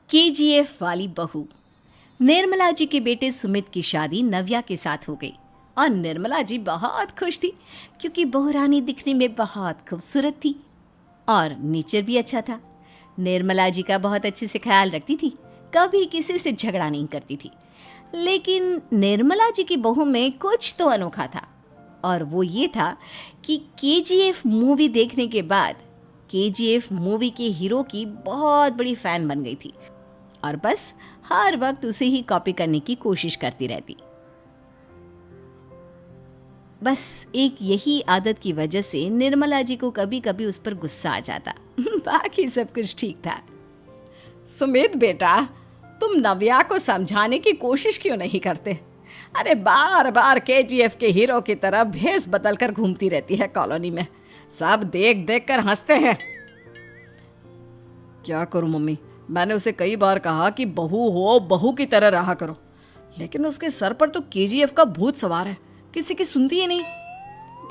KGF वाली बहू। निर्मला जी के बेटे सुमित की शादी नव्या के साथ हो गई और निर्मला जी बहुत खुश थी क्योंकि बहू रानी दिखने में बहुत खूबसूरत थी और नेचर भी अच्छा था। निर्मला जी का बहुत अच्छे से ख्याल रखती थी, कभी किसी से झगड़ा नहीं करती थी। लेकिन निर्मला जी की बहू में कुछ तो अनोखा था और वो ये था कि केजीएफ मूवी देखने के बाद केजीएफ मूवी के हीरो की बहुत बड़ी फ़ैन बन गई थी और बस हर वक्त उसे ही कॉपी करने की कोशिश करती रहती। बस एक यही आदत की वजह से निर्मला जी को कभी कभी उस पर गुस्सा आ जाता। बाकी सब कुछ ठीक था। सुमित बेटा, तुम नव्या को समझाने की कोशिश क्यों नहीं करते? अरे बार बार केजीएफ के हीरो की तरह भेस बदल कर घूमती रहती है कॉलोनी में। सब देख देख कर हंसते हैं। क्या करूं मम्मी, मैंने उसे कई बार कहा कि बहू हो, बहू की तरह रहा करो, लेकिन उसके सर पर तो केजीएफ का भूत सवार है, किसी की सुनती ही नहीं।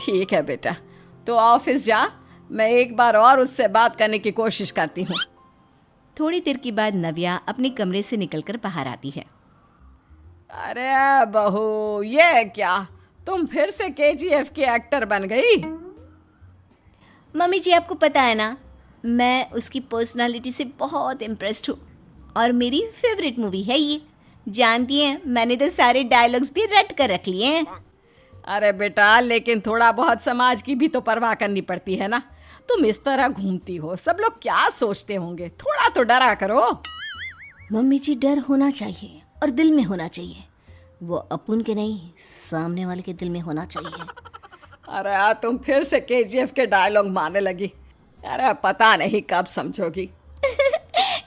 ठीक है बेटा, तो ऑफिस जा, मैं एक बार और उससे बात करने की कोशिश करती हूँ। थोड़ी देर के बाद नव्या अपने कमरे से निकलकर बाहर आती है। अरे बहू, ये क्या, तुम फिर से केजीएफ की एक्टर बन गई? मम्मी जी, आपको पता है ना, मैं उसकी पर्सनालिटी से बहुत इम्प्रेस्ड हूँ और मेरी फेवरेट मूवी है ये। जानती हैं, मैंने तो सारे डायलॉग्स भी रट कर रख लिए हैं। अरे बेटा, लेकिन थोड़ा बहुत समाज की भी तो परवाह करनी पड़ती है ना। तुम इस तरह घूमती हो, सब लोग क्या सोचते होंगे, थोड़ा तो डरा करो। मम्मी जी, डर होना चाहिए और दिल में होना चाहिए। वो अपुन के नहीं, सामने वाले के दिल में होना चाहिए। अरे तुम फिर से केजीएफ के डायलॉग मारने लगी। अरे पता नहीं कब समझोगी।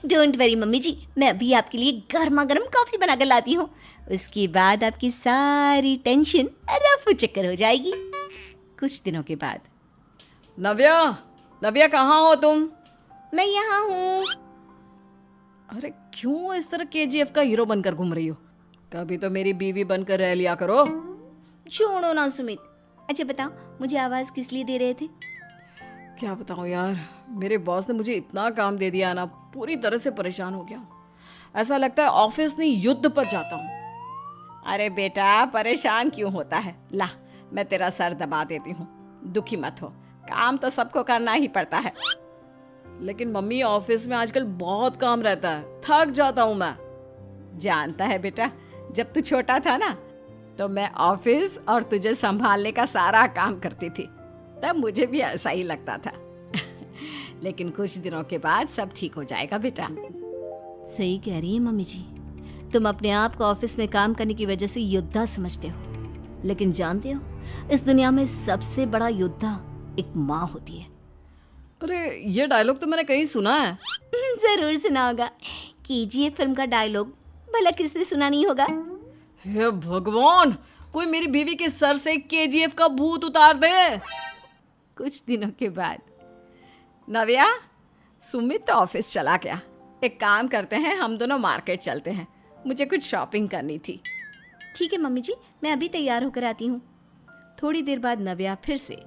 डोंट वरी मम्मी जी, मैं अभी आपके लिए गर्मा गर्म कॉफी बना कर लाती हूँ। उसके बाद आपकी सारी टेंशन रफू चक्कर हो जाएगी। कुछ दिनों के बाद। नव्या, नव्या कहाँ हो तुम? मैं यहाँ हूँ। अरे क्यों इस तरह केजीएफ का हीरो बनकर घूम रही हो? कभी तो मेरी बीवी बनकर रह लिया करो। छोड़ो ना सुमित। अच्छा बताओ, मुझे आवाज किस लिए दे रहे थे? क्या बताऊँ यार, मेरे बॉस ने मुझे इतना काम दे दिया ना, पूरी तरह से परेशान हो गया हूँ। ऐसा लगता है ऑफिस नहीं, युद्ध पर जाता हूँ। अरे बेटा, परेशान क्यों होता है? ला, मैं तेरा सर दबा देती हूँ, दुखी मत हो। काम तो सबको करना ही पड़ता है। लेकिन मम्मी, ऑफिस में आजकल बहुत काम रहता है, थक जाता हूँ मैं। जानता है बेटा, जब तू छोटा था ना, तो मैं ऑफिस और तुझे संभालने का सारा काम करती थी, तब मुझे भी ऐसा ही लगता था। लेकिन कुछ दिनों के बाद सब ठीक हो जाएगा बेटा। सही कह रही है मम्मी जी, तुम अपने आप को ऑफिस में काम करने की वजह से योद्धा समझते हो, लेकिन जानते हो, इस दुनिया में सबसे बड़ा योद्धा एक माँ होती है। अरे ये डायलॉग तो मैंने कहीं सुना है। जरूर सुना होगा। केजीएफ फिल्म का डायलॉग भला किसने सुना नहीं होगा? हे भगवान, कोई मेरी बीवी के सर से केजीएफ का भूत उतार दे। कुछ दिनों के बाद। नव्या, सुमित तो ऑफिस चला गया। एक काम करते हैं, हम दोनों मार्केट चलते हैं, मुझे कुछ शॉपिंग करनी थी। ठीक है मम्मी जी, मैं अभी तैयार होकर आती हूँ। थोड़ी देर बाद नव्या फिर से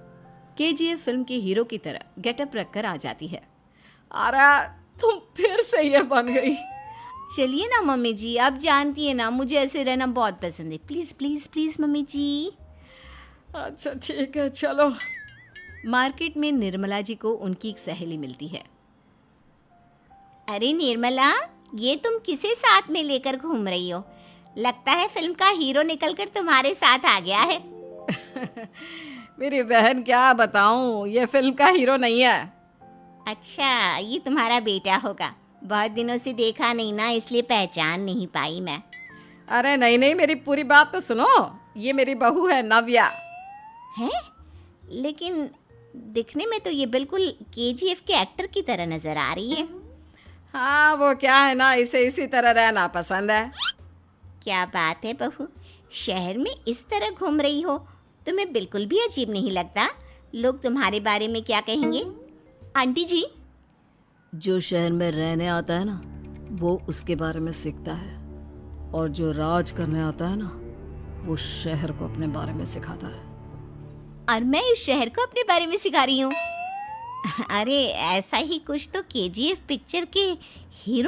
केजीएफ फिल्म के हीरो की तरह गेटअप रखकर आ जाती है। अरे तुम फिर से ये बन गई। चलिए ना मम्मी जी, आप जानती है ना, मुझे ऐसे रहना बहुत पसंद है। प्लीज प्लीज प्लीज मम्मी जी। अच्छा ठीक है, चलो। मार्केट में निर्मला जी को उनकी एक सहेली मिलती है। अरे निर्मला, ये तुम किसे साथ में लेकर घूम रही हो? लगता है फिल्म का हीरो निकलकर तुम्हारे साथ आ गया है। मेरी बहन, क्या बताऊं, ये फिल्म का हीरो नहीं है। अच्छा, ये तुम्हारा बेटा होगा। बहुत दिनों से देखा नहीं ना, इसलिए पहचान नहीं पाई मैं। अरे नहीं नहीं, मेरी पूरी बात तो सुनो। ये मेरी बहू है नव्या। है? लेकिन दिखने में तो ये बिल्कुल केजीएफ के एक्टर की तरह नजर आ रही है। हाँ, वो क्या है ना, इसे इसी तरह रहना पसंद है। क्या बात है बहू, शहर में इस तरह घूम रही हो, तुम्हें बिल्कुल भी अजीब नहीं लगता? लोग तुम्हारे बारे में क्या कहेंगे? आंटी जी, जो शहर में रहने आता है ना, वो उसके बारे में सीखता है, और जो राज करने आता है ना, वो शहर को अपने बारे में सिखाता है। और मैं इस शहर को अपने बारे में सिखा रही हूँ। अरे ऐसा ही कुछ तो केजीएफ पिक्चर के हीरो